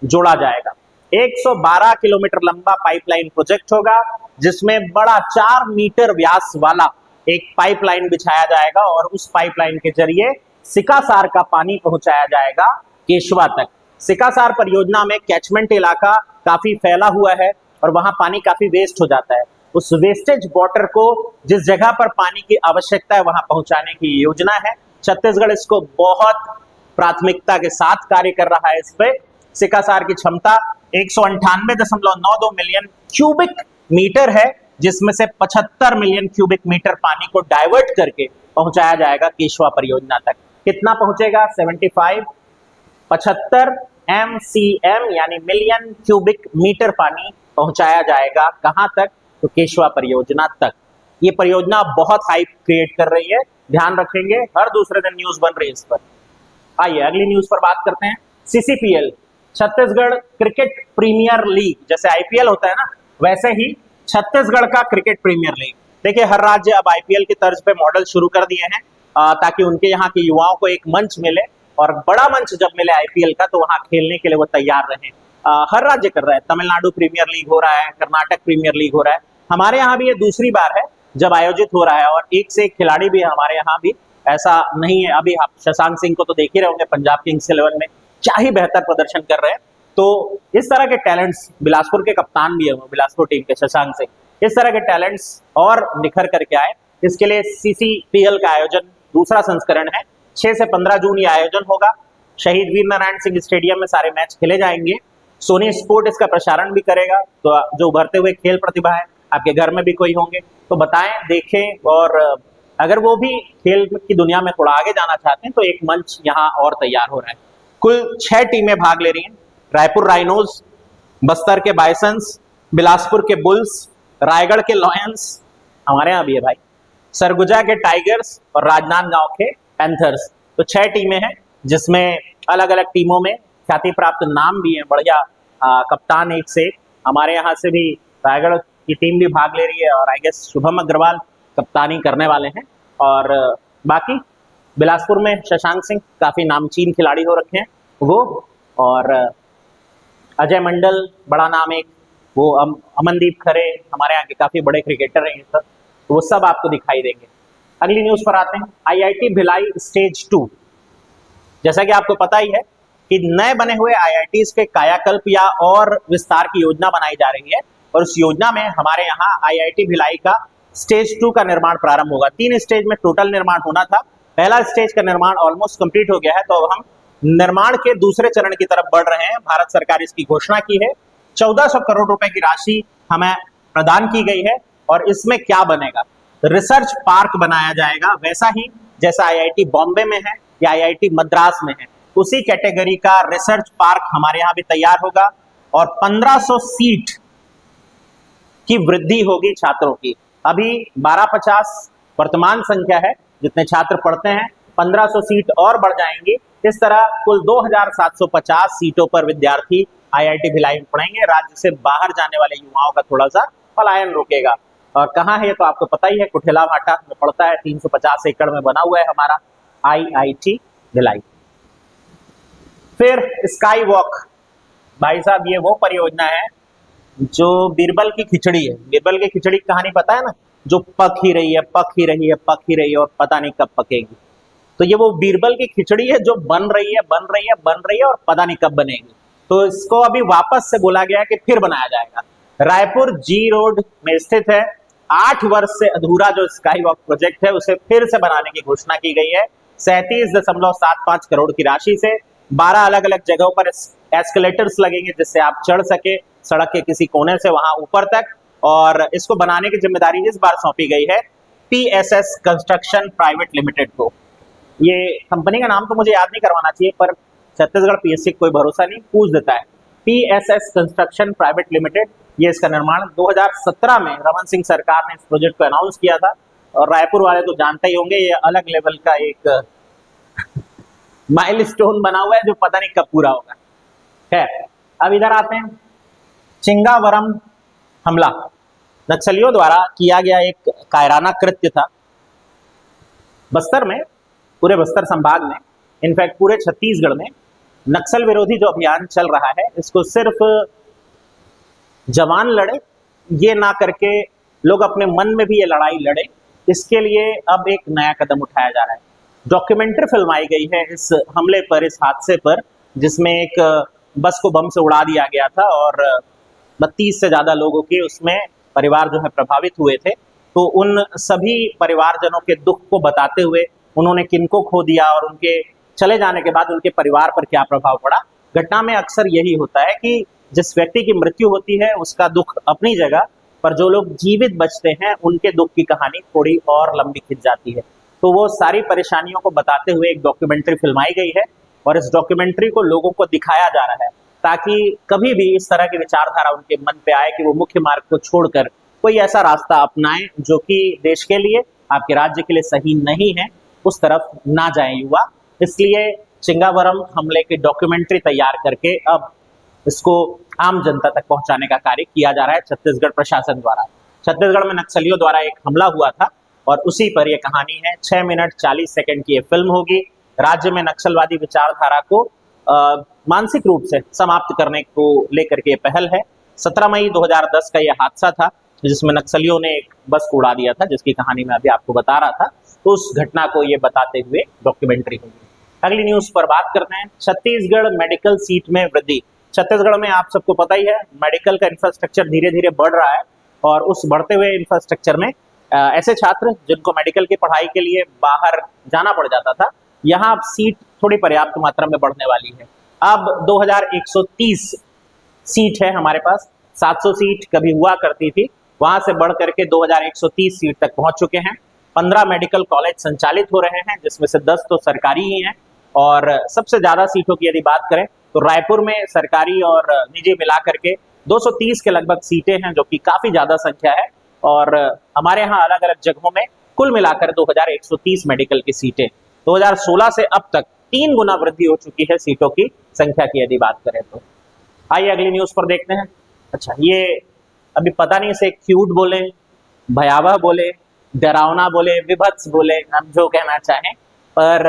जोड़ा जाएगा। 112 किलोमीटर लंबा पाइपलाइन प्रोजेक्ट होगा, जिसमें बड़ा 4 मीटर व्यास वाला एक पाइपलाइन बिछाया जाएगा और उस पाइपलाइन के जरिए सिकासार का पानी पहुंचाया जाएगा केशवा तक। सिकासार परियोजना में कैचमेंट इलाका काफी फैला हुआ है और वहां पानी काफी वेस्ट हो जाता है। उस वेस्टेज वाटर को जिस जगह पर पानी की आवश्यकता है वहां पहुंचाने की योजना है। छत्तीसगढ़ इसको बहुत प्राथमिकता के साथ कार्य कर रहा है। इस पे सिकासार की क्षमता 198.92 मिलियन क्यूबिक मीटर है, जिसमें से 75 मिलियन क्यूबिक मीटर पानी को डाइवर्ट करके पहुंचाया जाएगा केशवा परियोजना तक। कितना पहुंचेगा? 75 MCM यानी मिलियन क्यूबिक मीटर पानी पहुंचाया जाएगा कहां तक? तो केशवा परियोजना तक। ये परियोजना बहुत हाइप क्रिएट कर रही है, ध्यान रखेंगे, हर दूसरे दिन न्यूज बन रही है इस पर। आइए अगली न्यूज पर बात करते हैं। CCPL Chhattisgarh cricket premier league, जैसे IPL होता है ना, वैसे ही छत्तीसगढ़ का क्रिकेट प्रीमियर लीग। देखिए हर राज्य अब IPL की तर्ज पे मॉडल शुरू कर दिए हैं ताकि उनके यहाँ के युवाओं को एक मंच मिले, और बड़ा मंच जब मिले IPL का तो वहां खेलने के लिए वो तैयार रहे। हर राज्य कर रहा है, तमिलनाडु प्रीमियर लीग हो रहा है, कर्नाटक प्रीमियर लीग हो रहा है, हमारे यहाँ भी ये दूसरी बार है जब आयोजित हो रहा है, और एक से एक खिलाड़ी भी है हमारे यहाँ भी, ऐसा नहीं है। अभी आप शशांक सिंह को तो देख ही रहे होंगे, पंजाब किंग्स 11 में क्या ही बेहतर प्रदर्शन कर रहे हैं। तो इस तरह के टैलेंट्स, बिलासपुर के कप्तान भी है वो, बिलासपुर टीम के शशांक सिंह, इस तरह के टैलेंट्स और निखर करके आए। इसके लिए CCPL का आयोजन दूसरा संस्करण है। 6 से 15 जून ये आयोजन होगा। शहीद वीर नारायण सिंह स्टेडियम में सारे मैच खेले जाएंगे। सोनी स्पोर्ट इसका प्रसारण भी करेगा। तो जो उभरते हुए खेल प्रतिभा है, आपके घर में भी कोई होंगे तो बताएं, देखें, और अगर वो भी खेल की दुनिया में थोड़ा आगे जाना चाहते हैं तो एक मंच यहाँ और तैयार हो रहा है। कुल 6 टीमें भाग ले रही हैं। रायपुर राइनोज, बस्तर के बाइसंस, बिलासपुर के बुल्स, रायगढ़ के लॉयंस, हमारे यहाँ भी है भाई, सरगुजा के टाइगर्स और राजनांदगांव के पैंथर्स। तो 6 टीमें हैं, जिसमें अलग अलग टीमों में ख्याति प्राप्त नाम भी हैं, बढ़िया कप्तान एक से एक। हमारे यहाँ से भी रायगढ़ की टीम भी भाग ले रही है, और आई गेस शुभम अग्रवाल कप्तानी करने वाले हैं। और बाकी बिलासपुर में शशांक सिंह काफी नामचीन खिलाड़ी हो रखे हैं वो, और अजय मंडल बड़ा नाम एक, वो अमनदीप खरे, हमारे यहाँ के काफी बड़े क्रिकेटर हैं ये सब, तो वो सब आपको दिखाई देंगे। अगली न्यूज पर आते हैं। IIT भिलाई स्टेज 2, जैसा कि आपको पता ही है कि नए बने हुए IITs के कायाकल्प या और विस्तार की योजना बनाई जा रही है, और उस योजना में हमारे यहाँ IIT भिलाई का स्टेज 2 का निर्माण प्रारंभ होगा। 3 स्टेज में टोटल निर्माण होना था। पहला स्टेज का निर्माण ऑलमोस्ट कंप्लीट हो गया है, तो अब हम निर्माण के दूसरे चरण की तरफ बढ़ रहे हैं। भारत सरकार इसकी घोषणा की है। 1400 करोड़ रुपए की राशि हमें प्रदान की गई है, और इसमें क्या बनेगा? रिसर्च पार्क बनाया जाएगा, वैसा ही जैसा IIT बॉम्बे में है या IIT मद्रास में है, उसी कैटेगरी का रिसर्च पार्क हमारे यहाँ भी तैयार होगा, और 1500 सीट की वृद्धि होगी छात्रों की। अभी 1250 वर्तमान संख्या है जितने छात्र पढ़ते हैं, 1500 सीट और बढ़ जाएंगी। इस तरह कुल 2750 सीटों पर विद्यार्थी IIT भिलाई में पढ़ेंगे। राज्य से बाहर जाने वाले युवाओं का थोड़ा सा पलायन रुकेगा। और कहाँ है ये तो आपको पता ही है, कुठेला भाटा में पड़ता है, 350 एकड़ में बना हुआ है हमारा IIT भिलाई। फिर स्काई वॉक, भाई साहब ये वो परियोजना है जो बीरबल की खिचड़ी है। बीरबल की खिचड़ी की कहानी पता है ना, जो पक ही रही है, पक ही रही है, पक ही रही है, और पता नहीं कब पकेगी। तो ये वो बीरबल की खिचड़ी है जो बन रही है, बन रही है, बन रही है, और पता नहीं कब बनेगी। तो इसको अभी वापस से बोला गया है कि फिर बनाया जाएगा। रायपुर G रोड में स्थित है। 8 वर्ष से अधूरा जो स्काई वॉक प्रोजेक्ट है उसे फिर से बनाने की घोषणा की गई है। 37.75 करोड़ की राशि से 12 अलग अलग जगहों पर एस्केलेटर्स लगेंगे, जिससे आप चढ़ सके सड़क के किसी कोने से वहां ऊपर तक। और इसको बनाने की जिम्मेदारी इस बार सौंपी गई है PSS कंस्ट्रक्शन प्राइवेट लिमिटेड को। ये कंपनी का नाम तो मुझे याद नहीं करवाना चाहिए, पर छत्तीसगढ़ PSC कोई भरोसा नहीं, पूछ देता है। PSS कंस्ट्रक्शन प्राइवेट लिमिटेड, ये इसका निर्माण 2017 में रमन सिंह सरकार ने इस प्रोजेक्ट को अनाउंस किया था। और रायपुर वाले तो जानते ही होंगे, ये अलग लेवल का एक माइलस्टोन बना हुआ है जो पता नहीं कब पूरा होगा। खैर अब इधर आते हैं। चिंगावरम हमला नक्सलियों द्वारा किया गया एक कायराना कृत्य था बस्तर में, पूरे बस्तर संभाग में, इनफैक्ट पूरे छत्तीसगढ़ में नक्सल विरोधी जो अभियान चल रहा है, इसको सिर्फ जवान लड़े ये ना करके लोग अपने मन में भी ये लड़ाई लड़े, इसके लिए अब एक नया कदम उठाया जा रहा है। डॉक्यूमेंट्री फिल्माई गई है इस हमले पर, इस हादसे पर, जिसमें एक बस को बम से उड़ा दिया गया था और 32 से ज्यादा लोगों के उसमें परिवार जो है प्रभावित हुए थे। तो उन सभी परिवारजनों के दुख को बताते हुए उन्होंने किनको खो दिया और उनके चले जाने के बाद उनके परिवार पर क्या प्रभाव पड़ा। घटना में अक्सर यही होता है कि जिस व्यक्ति की मृत्यु होती है उसका दुख अपनी जगह, पर जो लोग जीवित बचते हैं उनके दुख की कहानी थोड़ी और लंबी खिंच जाती है। तो वो सारी परेशानियों को बताते हुए एक डॉक्यूमेंट्री फिल्माई गई है और इस डॉक्यूमेंट्री को लोगों को दिखाया जा रहा है ताकि कभी भी इस तरह की विचारधारा उनके मन पे आए कि वो मुख्य मार्ग को छोड़कर कोई ऐसा रास्ता अपनाएं जो कि देश के लिए, आपके राज्य के लिए सही नहीं है, उस तरफ ना जाए युवा। इसलिए चिंगावरम हमले की डॉक्यूमेंट्री तैयार करके अब इसको आम जनता तक पहुंचाने का कार्य किया जा रहा है छत्तीसगढ़ प्रशासन द्वारा। छत्तीसगढ़ में नक्सलियों द्वारा एक हमला हुआ था और उसी पर यह कहानी है। 6 मिनट 40 सेकंड की ये फिल्म होगी। राज्य में नक्सलवादी विचारधारा को मानसिक रूप से समाप्त करने को लेकर के पहल है। 17 मई 2010 का यह हादसा था जिसमें नक्सलियों ने एक बस को उड़ा दिया था, जिसकी कहानी मैं अभी आपको बता रहा था। तो उस घटना को ये बताते हुए डॉक्यूमेंट्री होगी। अगली न्यूज पर बात करते हैं। छत्तीसगढ़ मेडिकल सीट में वृद्धि। छत्तीसगढ़ में आप सबको पता ही है मेडिकल का इंफ्रास्ट्रक्चर धीरे धीरे बढ़ रहा है और उस बढ़ते हुए इंफ्रास्ट्रक्चर में ऐसे छात्र जिनको मेडिकल की पढ़ाई के लिए बाहर जाना पड़ जाता था, यहाँ अब सीट थोड़ी पर्याप्त मात्रा में बढ़ने वाली है। अब 2130 सीट है हमारे पास। 700 सीट कभी हुआ करती थी, वहां से बढ़ करके 2130 सीट तक पहुंच चुके हैं। 15 मेडिकल कॉलेज संचालित हो रहे हैं जिसमें से 10 तो सरकारी ही हैं। और सबसे ज्यादा सीटों की यदि बात करें तो रायपुर में सरकारी और निजी मिला करके 230 के लगभग सीटें हैं, जो कि काफी ज्यादा संख्या है। और हमारे यहाँ अलग अलग जगहों में कुल मिलाकर 2130 मेडिकल की सीटें। 2016 से अब तक 3 गुना वृद्धि हो चुकी है सीटों की संख्या की यदि बात करें तो। आइए अगली न्यूज पर देखते हैं। अच्छा, ये अभी पता नहीं इसे क्यूट बोले, भयावह बोले, डरावना बोले, विभत्स बोले, हम जो कहना चाहें, पर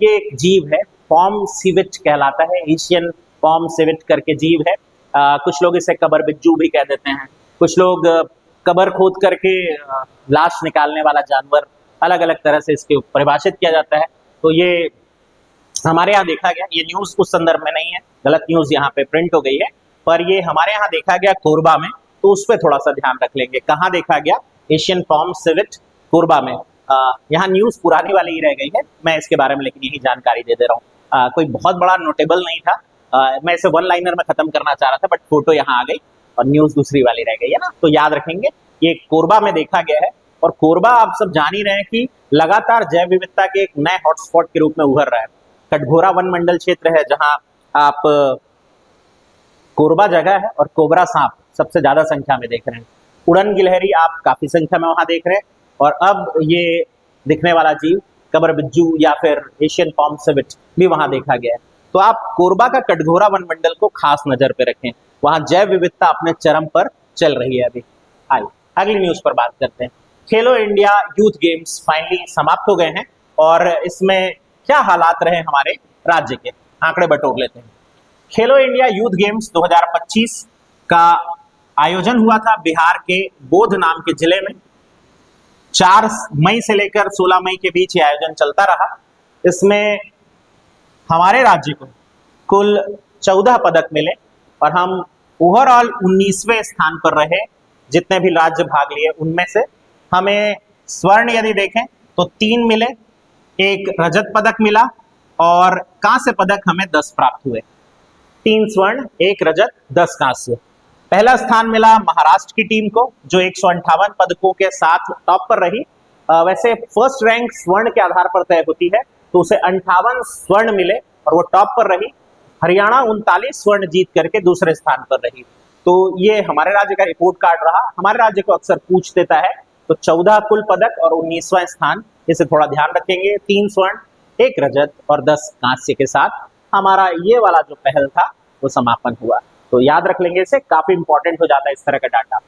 ये एक जीव है, पॉम सिविट कहलाता है। एशियन पॉम सिविट करके जीव है। कुछ लोग इसे कबर बिज्जू भी कह देते हैं, कुछ लोग कबर खोद करके लाश निकालने वाला जानवर, अलग अलग तरह से इसके परिभाषित किया जाता है। तो ये हमारे यहाँ देखा गया, ये न्यूज उस संदर्भ में नहीं है, गलत न्यूज यहाँ पे प्रिंट हो गई है, पर ये हमारे यहाँ देखा गया कोरबा में। तो उस पर थोड़ा सा ध्यान रख लेंगे, कहाँ देखा गया। एशियन पॉम सिविट कोरबा में। यहाँ न्यूज पुरानी वाली ही रह गई है, मैं इसके बारे में लेकिन यही जानकारी दे दे रहा हूँ। कोई बहुत बड़ा नोटेबल नहीं था। मैं इसे वन लाइनर में खत्म करना चाह रहा था, बट फोटो यहाँ आ गई और न्यूज दूसरी वाली रह गई है ना। तो याद रखेंगे ये कोरबा में देखा गया है। और कोरबा आप सब जान ही रहे हैं कि लगातार जैव विविधता के एक नए हॉटस्पॉट के रूप में उभर रहा है। कटघोरा वन मंडल क्षेत्र है जहां आप कोरबा जगह है और कोबरा सांप सबसे ज्यादा संख्या में देख रहे हैं। उड़न गिलहरी आप काफी संख्या में वहां देख रहे हैं। और अब ये दिखने वाला जीव कबर बिज्जू या फिर एशियन पॉम सिविट भी वहां देखा गया है। तो आप कोरबा का कटघोरा वन मंडल को खास नजर पे रखें, वहां जैव विविधता अपने चरम पर चल रही है अभी। आइए अगली न्यूज पर बात करते हैं। खेलो इंडिया यूथ गेम्स फाइनली समाप्त हो गए हैं और इसमें क्या हालात रहे हमारे राज्य के, आंकड़े बटोर लेते हैं। खेलो इंडिया यूथ गेम्स 2025 का आयोजन हुआ था बिहार के बोध नाम के जिले में। 4 मई से लेकर 16 मई के बीच ये आयोजन चलता रहा। इसमें हमारे राज्य को कुल 14 पदक मिले और हम ओवरऑल 19वें स्थान पर रहे। जितने भी राज्य भाग लिए उनमें से हमें स्वर्ण यदि देखें तो 3 मिले, 1 रजत पदक मिला और कांस्य पदक हमें 10 प्राप्त हुए। 3 स्वर्ण, 1 रजत, 10 कांस्य। पहला स्थान मिला महाराष्ट्र की टीम को जो 158 पदकों के साथ टॉप पर रही। वैसे फर्स्ट रैंक स्वर्ण के आधार पर तय होती है, तो उसे 58 स्वर्ण मिले और वो टॉप पर रही। हरियाणा 39 स्वर्ण जीत करके दूसरे स्थान पर रही। तो ये हमारे राज्य का रिपोर्ट कार्ड रहा। हमारे राज्य को अक्सर पूछ देता है, तो 14 कुल पदक और 19वां स्थान, इसे थोड़ा ध्यान रखेंगे। 3 स्वर्ण, 1 रजत और 10 कांस्य के साथ हमारा ये वाला जो पहल था वो समापन हुआ। तो याद रख लेंगे, इसे काफी इंपॉर्टेंट हो जाता है इस तरह का डाटा।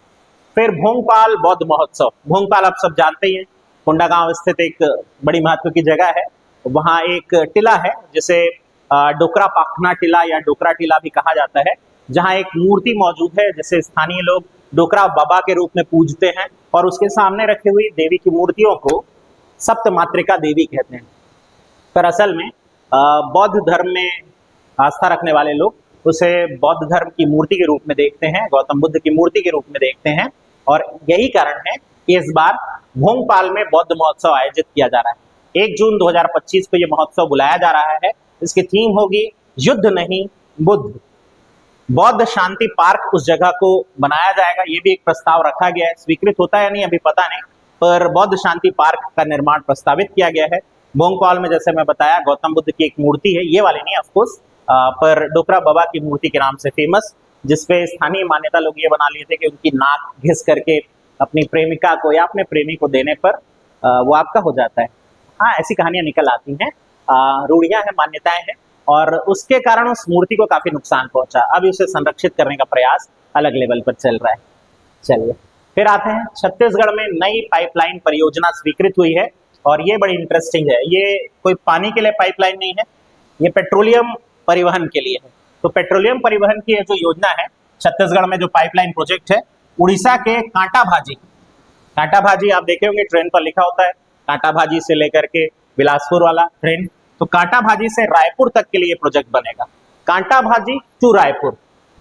फिर भोंगपाल बौद्ध महोत्सव। भोंगपाल आप सब जानते ही हैं, कोंडागांव स्थित एक बड़ी महत्व की जगह है। वहाँ एक टिला है जिसे डोकरा पाखना टिला या डोकरा टिला भी कहा जाता है, जहाँ एक मूर्ति मौजूद है जिसे स्थानीय लोग डोकरा बाबा के रूप में पूजते हैं और उसके सामने रखी हुई देवी की मूर्तियों को सप्त मातृका देवी कहते हैं। पर असल में बौद्ध धर्म में आस्था रखने वाले लोग उसे बौद्ध धर्म की मूर्ति के रूप में देखते हैं, गौतम बुद्ध की मूर्ति के रूप में देखते हैं। और यही कारण है कि इस बार भोंगपाल में बौद्ध महोत्सव आयोजित किया जा रहा है। 1 जून 2025 को यह महोत्सव बुलाया जा रहा है इसकी थीम होगी युद्ध नहीं बुद्ध। बौद्ध शांति पार्क उस जगह को बनाया जाएगा, ये भी एक प्रस्ताव रखा गया है, स्वीकृत होता है या नहीं अभी पता नहीं, पर बौद्ध शांति पार्क का निर्माण प्रस्तावित किया गया है। बोंगकॉल में जैसे मैं बताया गौतम बुद्ध की एक मूर्ति है, ये वाली नहीं ऑफकोर्स, पर डोकरा बाबा की मूर्ति के नाम से फेमस, जिसपे स्थानीय मान्यता लोग ये बना लिए थे कि उनकी नाक घिस करके अपनी प्रेमिका को या अपने प्रेमी को देने पर वो आपका हो जाता है। हाँ, ऐसी कहानियां निकल आती हैं, रूढ़ियां हैं, मान्यताएं हैं, और उसके कारण उस मूर्ति को काफी नुकसान पहुंचा। अब उसे संरक्षित करने का प्रयास अलग लेवल पर चल रहा है। चलिए फिर आते हैं, छत्तीसगढ़ में नई पाइपलाइन परियोजना स्वीकृत हुई है, और ये बड़ी इंटरेस्टिंग है। ये कोई पानी के लिए पाइपलाइन नहीं है, ये पेट्रोलियम परिवहन के लिए है। तो पेट्रोलियम परिवहन की जो योजना है छत्तीसगढ़ में, जो पाइपलाइन प्रोजेक्ट है, उड़ीसा के कांटाभाजी आप देखे होंगे, ट्रेन पर लिखा होता है कांटाभाजी से लेकर के बिलासपुर वाला ट्रेन, तो कांटाभाजी से रायपुर तक के लिए प्रोजेक्ट बनेगा। कांटाभाजी टू रायपुर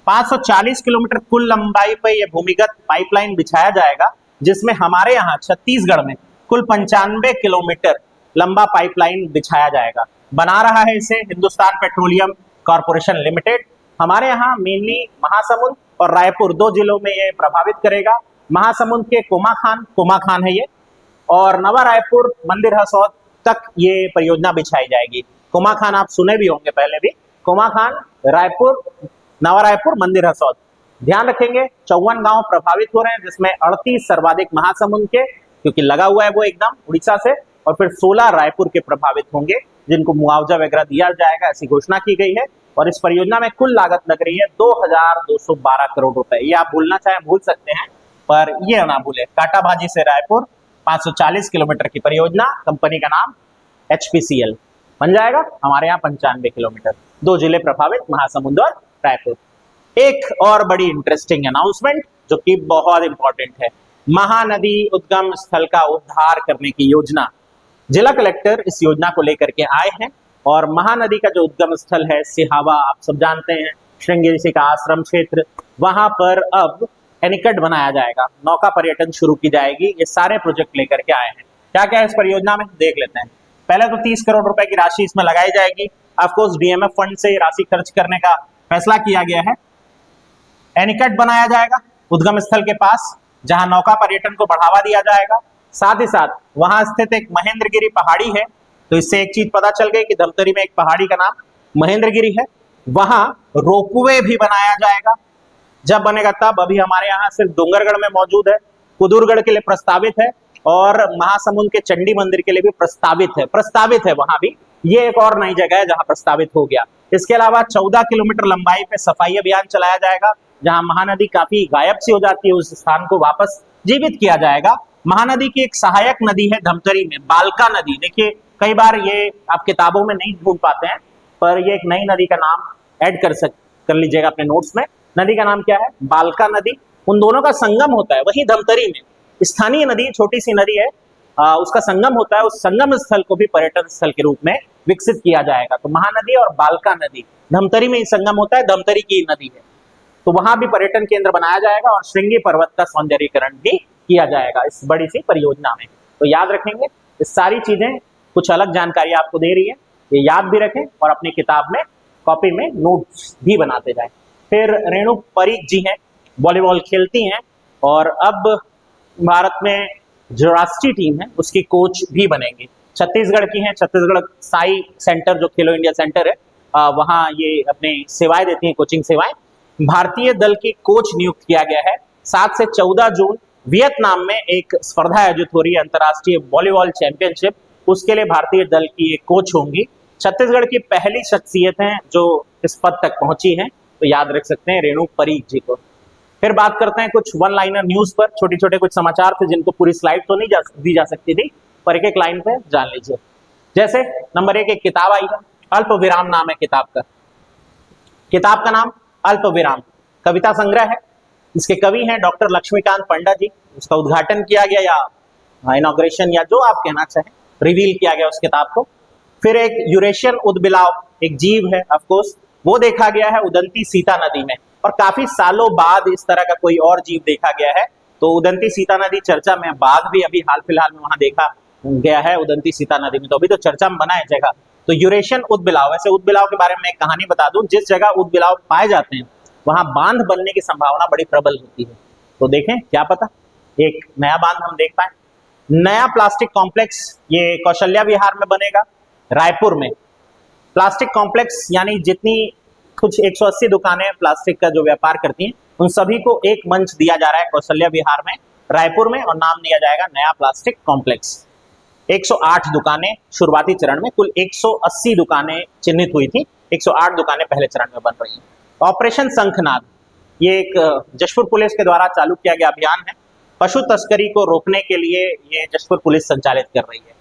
540 किलोमीटर कुल लंबाई पर यह भूमिगत पाइपलाइन बिछाया जाएगा, जिसमें हमारे यहाँ छत्तीसगढ़ में कुल 95 किलोमीटर लंबा पाइपलाइन बिछाया जाएगा। बना रहा है इसे हिंदुस्तान पेट्रोलियम कॉर्पोरेशन लिमिटेड। हमारे यहाँ मेनली महासमुंद और रायपुर 2 जिलों में ये प्रभावित करेगा। महासमुंद के कोमाखान है ये, और नवा रायपुर मंदिर हसौद तक ये परियोजना बिछाई जाएगी। कोमाखान आप सुने भी होंगे पहले भी, कोमाखान, रायपुर, नवा रायपुर, मंदिर हसौद। ध्यान रखेंगे 54 गांव प्रभावित हो रहे हैं, जिसमें 38 सर्वाधिक महासमुंद के, क्योंकि लगा हुआ है वो एकदम उड़ीसा से, और फिर 16 रायपुर के प्रभावित होंगे, जिनको मुआवजा वगैरह दिया जाएगा, ऐसी घोषणा की गई है। और इस परियोजना में कुल लागत लग रही है 2212 करोड़ रुपए। ये आप भूलना चाहे भूल सकते हैं, पर ये ना भूले। कांटाभाजी से रायपुर 540 किलोमीटर की परियोजना, कंपनी का नाम HPCL बन जाएगा। हमारे यहाँ 95 किलोमीटर, 2 जिले प्रभावित, महासमुंद और रायपुर। एक और बड़ी इंटरेस्टिंग अनाउंसमेंट जो कि बहुत इंपॉर्टेंट है, महानदी उद्गम स्थल का उद्धार करने की योजना। जिला कलेक्टर इस योजना को लेकर के आए हैं, और महानदी का जो उद्गम स्थल है सिहावा, आप सब जानते हैं, श्रृंगी ऋषि का आश्रम क्षेत्र, वहां पर अब एनीकट बनाया जाएगा, नौका पर्यटन शुरू की जाएगी। ये सारे प्रोजेक्ट लेकर के आए हैं। क्या क्या है इस परियोजना में देख लेते हैं। पहले तो 30 करोड़ रुपए की राशि इसमें लगाई जाएगी। ऑफकोर्स DMF फंड से राशि खर्च करने का फैसला किया गया है। एनीकट बनाया जाएगा उद्गम स्थल के पास, जहां नौका पर्यटन को बढ़ावा दिया जाएगा। साथ ही साथ वहां स्थित एक महेंद्रगिरी पहाड़ी है, तो इससे एक चीज पता चल गई कि धमतरी में एक पहाड़ी का नाम महेंद्रगिरी है, वहां रोपवे भी बनाया जाएगा। जब बनेगा तब, अभी हमारे यहाँ सिर्फ डोंगरगढ़ में मौजूद है, कुदूरगढ़ के लिए प्रस्तावित है, और महासमुंद के चंडी मंदिर के लिए भी प्रस्तावित है वहां भी। ये एक और नई जगह है जहां प्रस्तावित हो गया। इसके अलावा 14 किलोमीटर लंबाई पे सफाई अभियान चलाया जाएगा, जहां महानदी काफी गायब सी हो जाती है, उस स्थान को वापस जीवित किया जाएगा। महानदी की एक सहायक नदी है धमतरी में, बालका नदी। देखिए कई बार ये आप किताबों में नहीं ढूंढ पाते हैं, पर ये एक नई नदी का नाम ऐड कर लीजिएगा अपने नोट्स में। नदी का नाम क्या है? बालका नदी। उन दोनों का संगम होता है वहीं धमतरी में, स्थानीय नदी, छोटी सी नदी है, उसका संगम होता है। उस संगम स्थल को भी पर्यटन स्थल के रूप में विकसित किया जाएगा। तो महानदी और बालका नदी धमतरी में ही संगम होता है, धमतरी की नदी है, तो वहां भी पर्यटन केंद्र बनाया जाएगा, और श्रृंगी पर्वत का सौंदर्यीकरण भी किया जाएगा इस बड़ी सी परियोजना में। तो याद रखेंगे, इस सारी चीजें, कुछ अलग जानकारी आपको दे रही है, ये याद भी रखें और अपनी किताब में, कॉपी में नोट्स भी बनाते जाएं। फिर रेणु परीख जी हैं, वॉलीबॉल खेलती हैं, और अब भारत में जो राष्ट्रीय टीम है उसकी कोच भी बनेंगी। छत्तीसगढ़ की हैं, छत्तीसगढ़ साई सेंटर जो खेलो इंडिया सेंटर है, वहाँ ये अपने सेवाएं देती हैं, कोचिंग सेवाएं। भारतीय दल की कोच नियुक्त किया गया है। 7 से 14 जून वियतनाम में एक स्पर्धा आयोजित हो रही है, अंतर्राष्ट्रीय वॉलीबॉल चैंपियनशिप, उसके लिए भारतीय दल की एक कोच होंगी। छत्तीसगढ़ की पहली शख्सियत हैं जो इस पद तक पहुंची हैं, तो याद रख सकते हैं रेणु परीख जी को। फिर बात करते हैं कुछ वन लाइनर न्यूज पर, छोटे छोटे कुछ समाचार थे जिनको पूरी स्लाइड तो नहीं दी जा सकती थी, पर एक एक लाइन पे जान लीजिए। जैसे नंबर 1 एक किताब आई है, अल्प विराम नाम है किताब का। किताब का नाम अल्प विराम, कविता संग्रह है। इसके कवि हैं डॉक्टर लक्ष्मीकांत पंडा जी। उसका उद्घाटन किया गया, या इनॉग्रेशन, या जो आप कहना चाहें, रिवील किया गया उस किताब को। फिर एक यूरेशियन उदबिलाव, एक जीव है ऑफकोर्स, वो देखा गया है उदंती सीता नदी में, और काफी सालों बाद इस तरह का कोई और जीव देखा गया है। तो उदंती सीता नदी चर्चा में, बाघ भी अभी हाल फिलहाल में वहां देखा गया है उदंती सीता नदी में, तो अभी तो चर्चा में बना है जगह। तो यूरेशियन उदबिलाव, वैसे उदबिलाव के बारे में एक कहानी बता दूं, जिस जगह उदबिलाव पाए जाते हैं वहां बांध बनने की संभावना बड़ी प्रबल होती है। तो देखें, क्या पता एक नया बांध हम देख पाए। नया प्लास्टिक कॉम्प्लेक्स ये कौशल्या विहार में बनेगा, रायपुर में। प्लास्टिक कॉम्प्लेक्स यानी जितनी कुछ 180 दुकानें प्लास्टिक का जो व्यापार करती हैं उन सभी को एक मंच दिया जा रहा है कौशल्या विहार में, रायपुर में, और नाम दिया जाएगा नया प्लास्टिक कॉम्प्लेक्स। 108 दुकानें शुरुआती चरण में, कुल 180 दुकानें चिन्हित हुई थी, 108 दुकानें पहले चरण में बन रही हैं। ऑपरेशन शंखनाद ये एक जशपुर पुलिस के द्वारा चालू किया गया अभियान है। पशु तस्करी को रोकने के लिए ये जशपुर पुलिस संचालित कर रही है।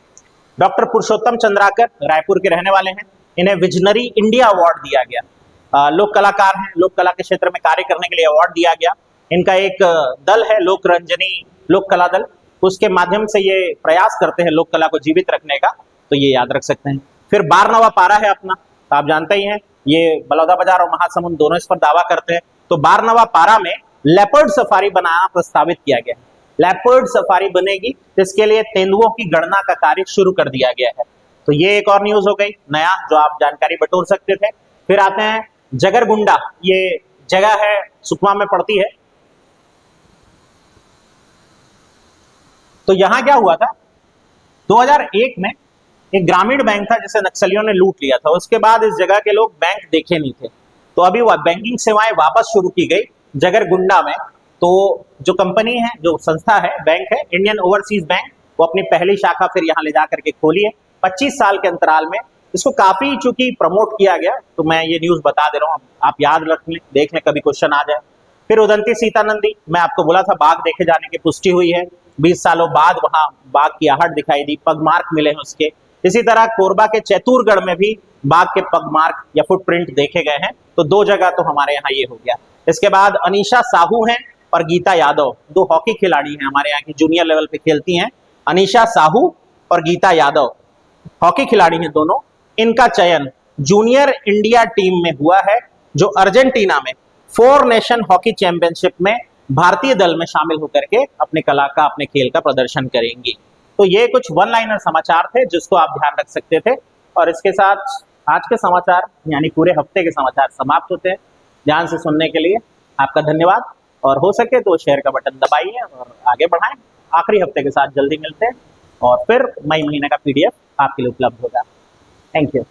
डॉक्टर पुरुषोत्तम चंद्राकर रायपुर के रहने वाले हैं, इन्हें विजनरी इंडिया अवार्ड दिया गया। लोक कलाकार हैं, लोक कला के क्षेत्र में कार्य करने के लिए अवार्ड दिया गया। इनका एक दल है लोक रंजनी लोक कला दल, उसके माध्यम से ये प्रयास करते हैं लोक कला को जीवित रखने का, तो ये याद रख सकते हैं। फिर बारनवा पारा है अपना, तो आप जानते ही हैं ये बलौदाबाजार और महासमुंद दोनों इस पर दावा करते हैं। तो बारनवा पारा में लेपर्ड सफारी बनाना प्रस्तावित किया गया है। लेपर्ड सफारी बनेगी, इसके लिए तेंदुओं की गणना का कार्य शुरू कर दिया गया है। तो ये एक और न्यूज हो गई नया जो आप जानकारी बटोर सकते थे। फिर आते हैं जगरगुंडा, ये जगह है सुकमा में पड़ती है। तो यहां क्या हुआ था, 2001 में एक ग्रामीण बैंक था जिसे नक्सलियों ने लूट लिया था। उसके बाद इस जगह के लोग बैंक देखे नहीं थे, तो अभी वह बैंकिंग सेवाएं वापस शुरू की गई जगरगुंडा में। तो जो कंपनी है, जो संस्था है, बैंक है इंडियन ओवरसीज बैंक, वो अपनी पहली शाखा फिर यहाँ ले जाकर के खोली है 25 साल के अंतराल में। इसको काफी चूंकि प्रमोट किया गया, तो मैं ये न्यूज बता दे रहा हूँ, आप याद रख लें, देख लें, कभी क्वेश्चन आ जाए। फिर उदंती सीता नंदी, मैं आपको बोला था बाघ देखे जाने की पुष्टि हुई है, 20 सालों बाद वहां बाघ की आहट दिखाई दी, पगमार्क मिले हैं उसके। इसी तरह कोरबा के चैतुरगढ़ में भी बाघ के पगमार्क या फुटप्रिंट देखे गए हैं। तो 2 जगह तो हमारे यहाँ ये हो गया। इसके बाद अनीशा साहू हैं और गीता यादव, 2 हॉकी खिलाड़ी हैं हमारे यहाँ की, जूनियर लेवल पे खेलती हैं। अनीशा साहू और गीता यादव हॉकी खिलाड़ी हैं दोनों। इनका चयन जूनियर इंडिया टीम में हुआ है, जो अर्जेंटीना में 4 नेशन हॉकी चैंपियनशिप में भारतीय दल में शामिल होकर के अपने कला का, अपने खेल का प्रदर्शन करेंगी। तो ये कुछ वन लाइनर समाचार थे जिसको आप ध्यान रख सकते थे। और इसके साथ आज के समाचार यानी पूरे हफ्ते के समाचार समाप्त होते हैं। ध्यान से सुनने के लिए आपका धन्यवाद, और हो सके तो शेयर का बटन दबाइए और आगे बढ़ाएं। आखिरी हफ्ते के साथ जल्दी मिलते हैं और फिर मई महीने का PDF आपके लिए उपलब्ध होगा। Thank you.